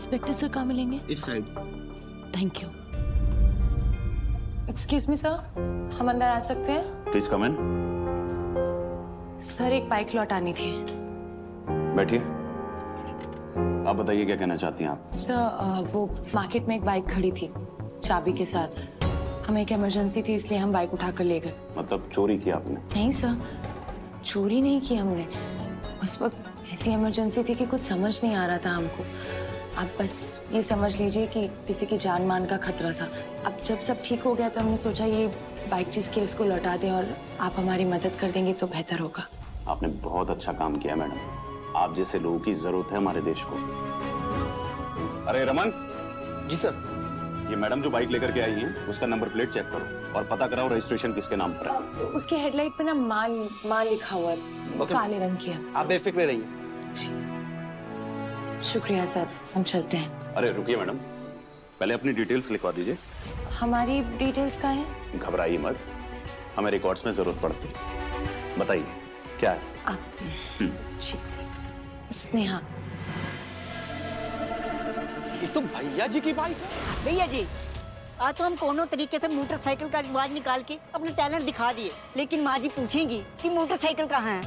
Inspector sir कहाँ मिलेंगे? इस side. Thank you. Excuse me sir, हम अंदर आ सकते हैं? Please come in. सर एक बाइक लौटानी थी। बैठिए। आप बताइए क्या कहना चाहती हैं आप? सर वो मार्केट में एक बाइक खड़ी थी चाबी के साथ। हमें एक इमरजेंसी थी इसलिए हम बाइक उठा कर ले गए। मतलब चोरी किया आपने? नहीं सर, चोरी नहीं की हमने। उस वक्त ऐसी इमरजेंसी थी कि कुछ समझ नहीं आ रहा था हमको। आप बस ये समझ लीजिए कि किसी की जान मान का खतरा था। अब जब सब ठीक हो गया तो हमने सोचा ये बाइक जिसकी है उसको लौटा दें और आप हमारी मदद कर देंगे तो बेहतर होगा। आपने बहुत अच्छा काम किया मैडम। आप जैसे लोगों की जरूरत है हमारे देश को। अरे रमन। जी सर। ये मैडम जो बाइक लेकर के आई हैं, उसका नंबर प्लेट चेक करो और पता कराओ रजिस्ट्रेशन किसके नाम पर है। उसके हेडलाइट पे ना माल लिखा हुआ है, काले रंग की है। आप बेफिक्र रहिए। शुक्रिया सर, हम चलते हैं। अरे रुकिए मैडम, पहले अपनी डिटेल्स लिखवा दीजिए। हमारी डिटेल्स का है? घबराइए मत, हमें रिकॉर्ड्स में जरूरत पड़ती है। बताइए क्या है? आप स्नेहा। ये तो भैया जी की बाइक है। भैया जी, आज तो हम कोनो तरीके से मोटरसाइकिल का आवाज निकाल के अपने टैलेंट दिखा दिए, लेकिन माँ जी पूछेंगी कि मोटरसाइकिल कहाँ है,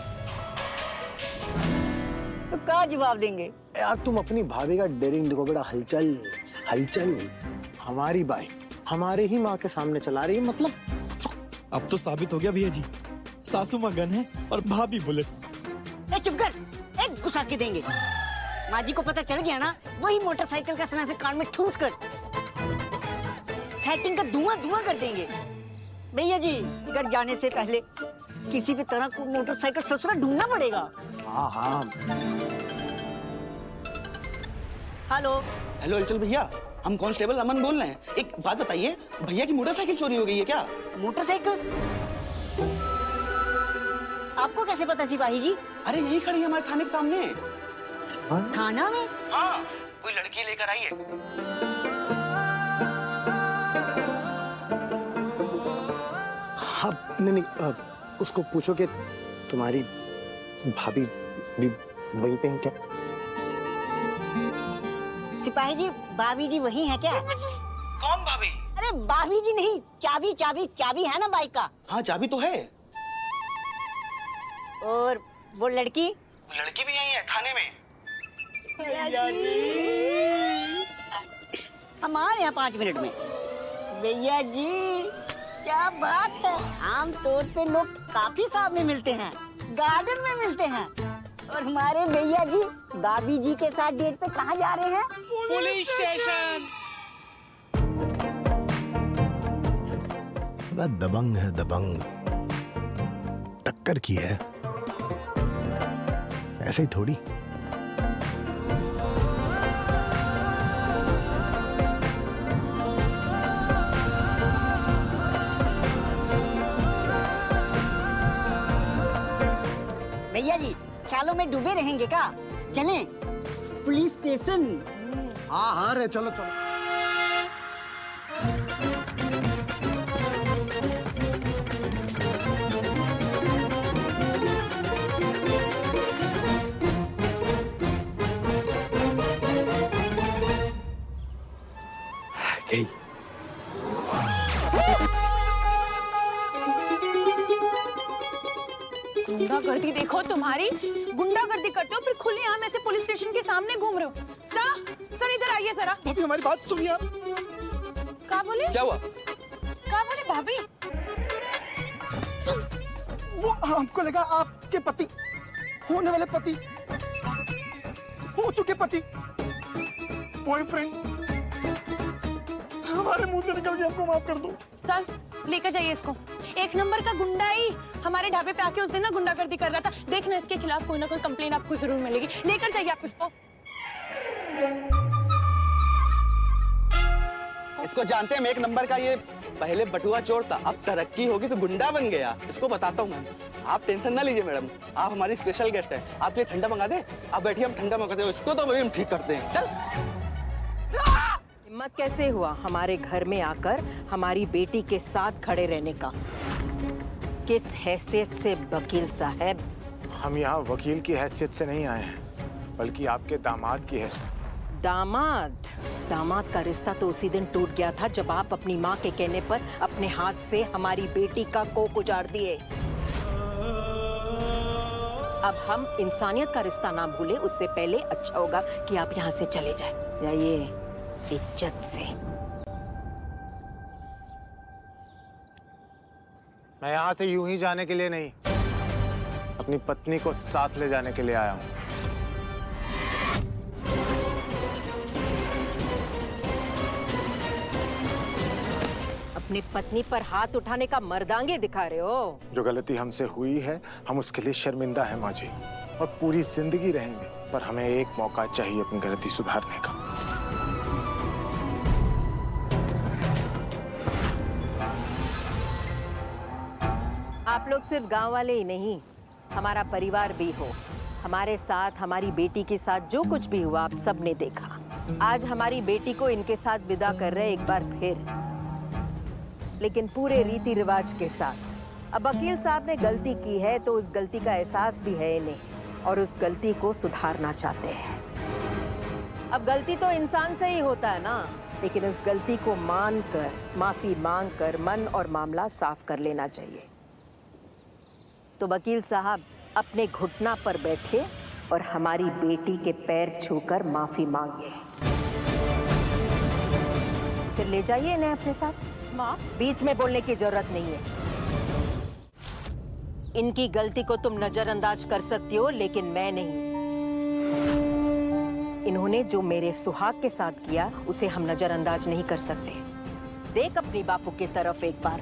तो क्या जवाब देंगे? यार तुम अपनी भाभी का डेयरिंग देखो बेटा। हलचल हलचल। हमारी बाइक हमारे ही माँ के सामने चला रही है, मतलब अब तो साबित हो गया भैया जी, सासू माँ गन है और भाभी बुलेट। ए चुप कर, एक घुसा के देंगे। माँ जी को पता चल गया ना, वही मोटरसाइकिल का सना से कान में ठूस कर सेटिंग का धुआं कर देंगे। भैया जी, घर जाने से पहले किसी भी तरह को मोटरसाइकिल ससुरा ढूंढना पड़ेगा। हाँ हाँ। हेलो। हेलो हलचल भैया, हम कांस्टेबल अमन बोल रहे हैं। एक बात बताइए, भैया की मोटरसाइकिल चोरी हो गई है क्या? मोटरसाइकिल? आपको कैसे पता सिपाही जी? अरे यही खड़ी है हमारे थाने के सामने। थाना में? हाँ, कोई लड़की लेकर आई है। हाँ नहीं, उसको पूछो कि तुम्हारी भाभी भी वहीं पे है क्या? सिपाही जी, भाभी जी वही है क्या? कौन भाभी? अरे भाभी जी नहीं, चाबी है ना बाइक का। हाँ चाबी तो है। और वो लड़की? लड़की भी यही है थाने में। हम आ रहे हैं 5 मिनट में। भैया जी क्या बात है, आम तौर पे लोग काफी साहब में मिलते हैं, गार्डन में मिलते हैं, और हमारे भैया जी भाभी जी के साथ डेट पे कहाँ जा रहे हैं? Police station. दबंग है दबंग, टक्कर की है, ऐसे ही थोड़ी। भैया जी ख्यालों में डूबे रहेंगे क्या? चलें पुलिस स्टेशन। हाँ हाँ रे, चलो चलो। गुंडागर्दी देखो तुम्हारी, गुंडागर्दी करते हो फिर खुलेआम ऐसे पुलिस स्टेशन के सामने घूम रहे हो। सर इधर आइए जरा। भाभी हमारी बात सुनिए आप। क्या बोले? क्या हुआ? क्या बोले भाभी? वो हमको लगा आपके पति, होने वाले पति, हो चुके पति, बॉयफ्रेंड हमारे मुंह से निकल गया, आपको माफ कर दो। सर लेकर जाइए इसको। एक नंबर का गुंडा ही हमारे ढाबे पे आके उस दिन ना गुंडागर्दी कर रहा था। देखना इसके खिलाफ कोई ना कोई कंप्लेन आपको जरूर मिलेगी। लेकर जाइए आप इसको। इसको जानते हैं हम, एक नंबर का ये पहले बटुआ चोर था, अब तरक्की होगी तो गुंडा बन गया। इसको बताता हूँ मैं। आप टेंशन ना लीजिए मैडम, आप हमारी स्पेशल गेस्ट है। आपके लिए ठंडा मंगा दे? आप बैठिए, हम ठंडा मंगाते हैं। इसको तो अभी हम ठीक करते हैं। चल। हिम्मत कैसे हुआ हमारे घर में आकर हमारी बेटी के साथ खड़े रहने का? किस हैसियत से वकील साहब? हम यहाँ वकील की हैसियत से नहीं आए हैं, बल्कि आपके दामाद की हैसियत। दामाद का रिश्ता तो उसी दिन टूट गया था जब आप अपनी माँ के कहने पर अपने हाथ से हमारी बेटी का कोख उजाड़ दिए। अब हम इंसानियत का रिश्ता ना भूले, उससे पहले अच्छा होगा कि आप यहाँ से चले जाइए इज्जत से। मैं यहाँ से यूं ही जाने के लिए नहीं, अपनी पत्नी को साथ ले जाने के लिए आया हूँ। अपनी पत्नी पर हाथ उठाने का मर्दांगे दिखा रहे हो। जो गलती हमसे हुई है हम उसके लिए शर्मिंदा हैं माँ जी, और पूरी जिंदगी रहेंगे, पर हमें एक मौका चाहिए अपनी गलती सुधारने का। आप लोग सिर्फ गांव वाले ही नहीं, हमारा परिवार भी हो। हमारे साथ, हमारी बेटी के साथ जो कुछ भी हुआ आप सबने देखा। आज हमारी बेटी को इनके साथ विदा कर रहे एक बार फिर, लेकिन पूरे रीति रिवाज के साथ। अब वकील साहब ने गलती की है तो उस गलती का एहसास भी है इन्हें, और उस गलती को सुधारना चाहते हैं। अब गलती तो इंसान से ही होता है ना, लेकिन उस गलती को मानकर, माफी मांगकर मन और मामला साफ कर लेना चाहिए। तो वकील साहब अपने घुटना पर बैठे और हमारी बेटी के पैर छूकर माफी मांगे। फिर ले जाइए इन्हें अपने साथ। माँ, बीच में बोलने की जरूरत नहीं है। इनकी गलती को तुम नजरअंदाज कर सकती हो, लेकिन मैं नहीं। इन्होंने जो मेरे सुहाग के साथ किया उसे हम नजरअंदाज नहीं कर सकते। देख अपनी बापू की तरफ एक बार।